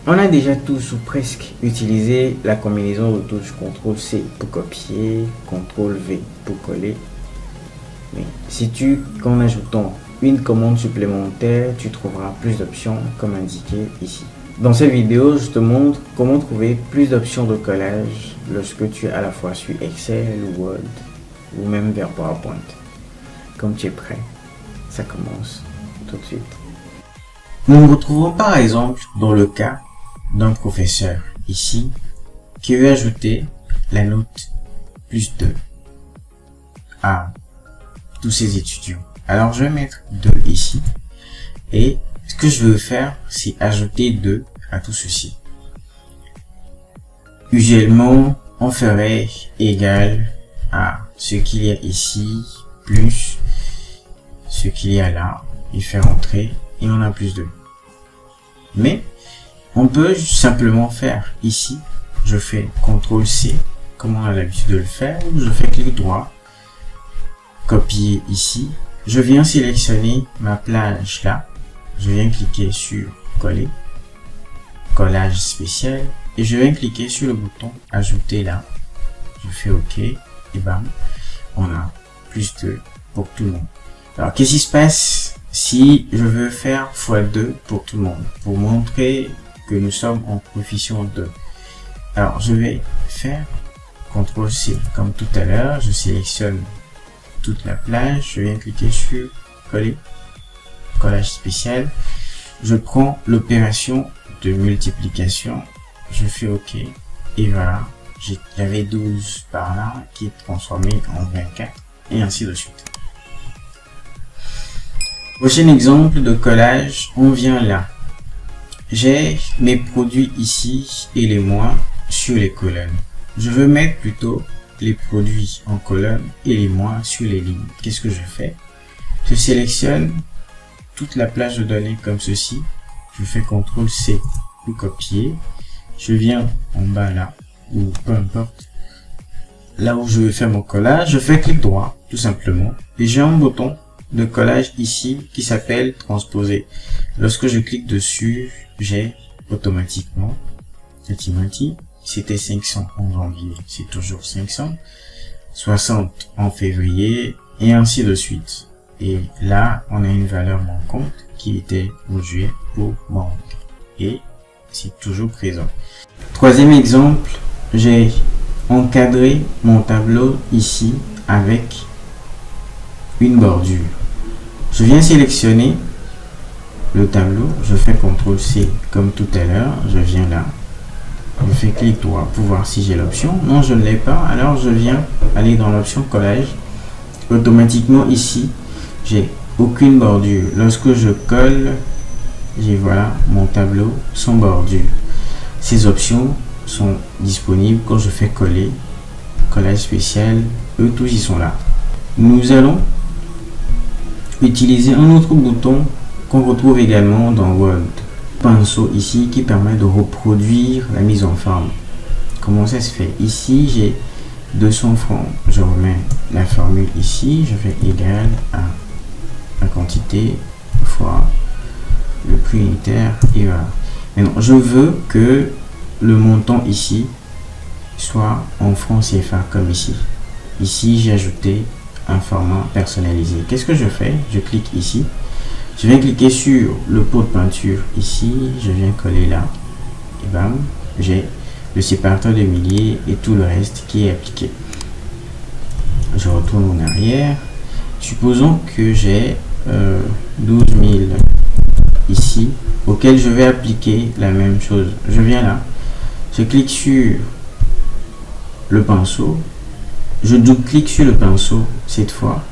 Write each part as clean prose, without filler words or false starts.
On a déjà tous ou presque utilisé la combinaison de touches CTRL-C pour copier, CTRL-V pour coller. Mais si qu'en ajoutant une commande supplémentaire, tu trouveras plus d'options comme indiqué ici. Dans cette vidéo, je te montre comment trouver plus d'options de collage lorsque tu es à la fois sur Excel ou Word ou même vers PowerPoint. Comme tu es prêt, ça commence tout de suite. Nous nous retrouvons par exemple dans le cas d'un professeur ici qui veut ajouter la note +2 à tous ses étudiants. Alors je vais mettre 2 ici et ce que je veux faire c'est ajouter 2 à tout ceci. Usuellement on ferait égal à ce qu'il y a ici plus ce qu'il y a là et faire entrer et on a +2. Mais on peut simplement faire ici, je fais CTRL-C comme on a l'habitude de le faire, je fais clic droit, copier ici, je viens sélectionner ma plage là, je viens cliquer sur coller, collage spécial et je viens cliquer sur le bouton ajouter là, je fais OK et bam, on a +2 pour tout le monde. Alors qu'est-ce qui se passe si je veux faire x2 pour tout le monde, pour montrer que nous sommes en coefficient 2. Alors je vais faire CTRL-C comme tout à l'heure, je sélectionne toute la plage, je viens cliquer sur coller, collage spécial, je prends l'opération de multiplication, je fais OK et voilà, j'avais 12 par là qui est transformé en 24 et ainsi de suite. Prochain exemple de collage, on vient là. J'ai mes produits ici et les mois sur les colonnes. Je veux mettre plutôt les produits en colonne et les mois sur les lignes. Qu'est-ce que je fais? Je sélectionne toute la plage de données comme ceci. Je fais CTRL-C pour copier. Je viens en bas là, ou peu importe, là où je vais faire mon collage. Je fais clic droit, tout simplement. Et j'ai un bouton de collage ici qui s'appelle transposer. Lorsque je clique dessus, j'ai automatiquement c'était 500 en janvier, c'est toujours 500, 60 en février et ainsi de suite. Et là, on a une valeur manquante qui était au juillet pour manque et c'est toujours présent. Troisième exemple, j'ai encadré mon tableau ici avec une bordure. Je viens sélectionner le tableau, je fais CTRL-C comme tout à l'heure, je viens là, je fais clic droit pour voir si j'ai l'option. Non, je ne l'ai pas, alors je viens aller dans l'option collage. Automatiquement ici, j'ai aucune bordure. Lorsque je colle, j'ai voilà mon tableau sans bordure. Ces options sont disponibles quand je fais coller, collage spécial, eux tous ils sont là. Nous allons utiliser un autre bouton qu'on retrouve également dans Word, pinceau ici qui permet de reproduire la mise en forme. Comment ça se fait? Ici j'ai 200 francs, je remets la formule ici, je fais égal à la quantité fois le prix unitaire et voilà. Maintenant je veux que le montant ici soit en francs CFA comme ici. Ici j'ai ajouté un format personnalisé. Qu'est-ce que je fais? Je clique ici, je viens cliquer sur le pot de peinture ici, je viens coller là et bam, j'ai le séparateur de milliers et tout le reste qui est appliqué. Je retourne en arrière, supposons que j'ai 12 000 ici auquel je vais appliquer la même chose. Je viens là, je clique sur le pinceau, je double-clique sur le pinceau cette fois,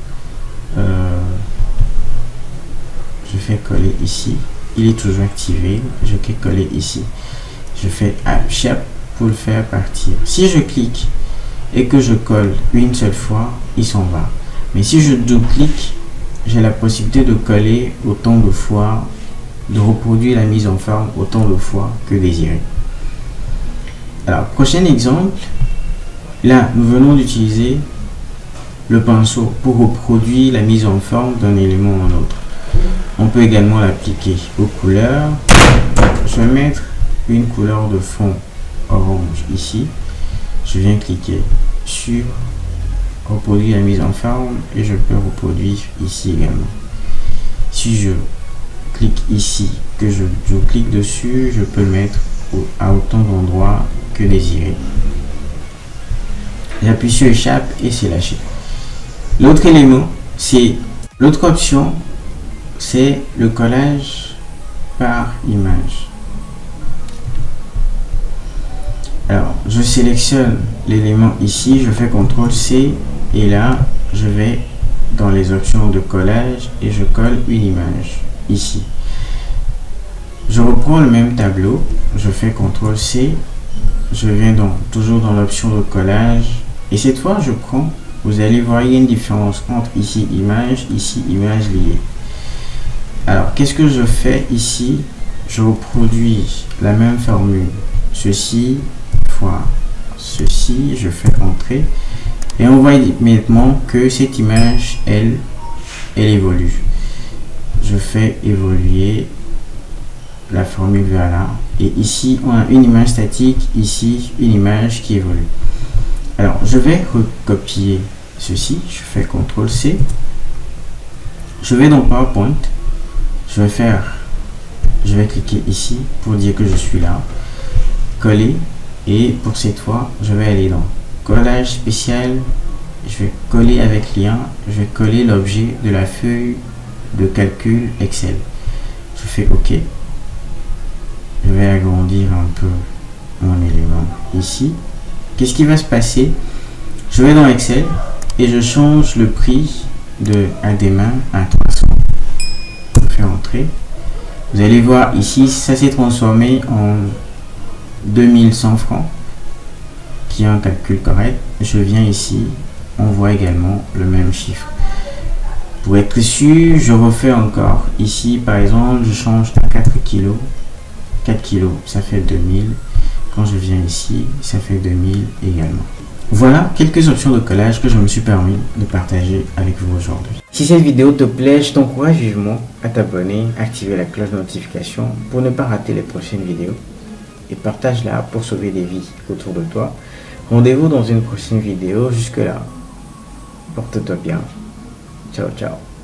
je fais coller ici, il est toujours activé, je clique coller ici, je fais Shift pour le faire partir. Si je clique et que je colle une seule fois, il s'en va. Mais si je double-clique, j'ai la possibilité de coller autant de fois, de reproduire la mise en forme autant de fois que désiré. Alors, prochain exemple, là, nous venons d'utiliser le pinceau pour reproduire la mise en forme d'un élément en autre. On peut également l'appliquer aux couleurs. Je vais mettre une couleur de fond orange ici. Je viens cliquer sur reproduire la mise en forme et je peux reproduire ici également. Si je clique ici, que je clique dessus, je peux le mettre à autant d'endroits que désiré. J'appuie sur échappe et c'est lâché. L'autre élément, c'est l'autre option, c'est le collage par image. Alors, je sélectionne l'élément ici, je fais CTRL-C et là, je vais dans les options de collage et je colle une image ici. Je reprends le même tableau, je fais CTRL-C, je viens toujours dans l'option de collage et cette fois, je prends, vous allez voir, il y a une différence entre ici image liée. Alors, qu'est-ce que je fais ici? Je reproduis la même formule, ceci fois ceci, je fais entrer et on voit immédiatement que cette image elle évolue. Je fais évoluer la formule vers là et ici on a une image statique, ici une image qui évolue. Alors je vais recopier ceci, je fais CTRL-C, je vais dans PowerPoint, je vais cliquer ici pour dire que je suis là, coller. Et pour cette fois, je vais aller dans collage spécial, je vais coller avec lien, je vais coller l'objet de la feuille de calcul Excel. Je fais OK. Je vais agrandir un peu mon élément ici. Qu'est-ce qui va se passer? Je vais dans Excel et je change le prix de Ademain à 300. Je fais entrer. Vous allez voir ici, ça s'est transformé en 2100 francs, qui est un calcul correct. Je viens ici, on voit également le même chiffre. Pour être sûr, je refais encore. Ici, par exemple, je change à 4 kg. 4 kg, ça fait 2000. Quand je viens ici, ça fait 2000 également. Voilà quelques options de collage que je me suis permis de partager avec vous aujourd'hui. Si cette vidéo te plaît, je t'encourage vivement à t'abonner, activer la cloche de notification pour ne pas rater les prochaines vidéos. Et partage-la pour sauver des vies autour de toi. Rendez-vous dans une prochaine vidéo. Jusque là, porte-toi bien. Ciao, ciao.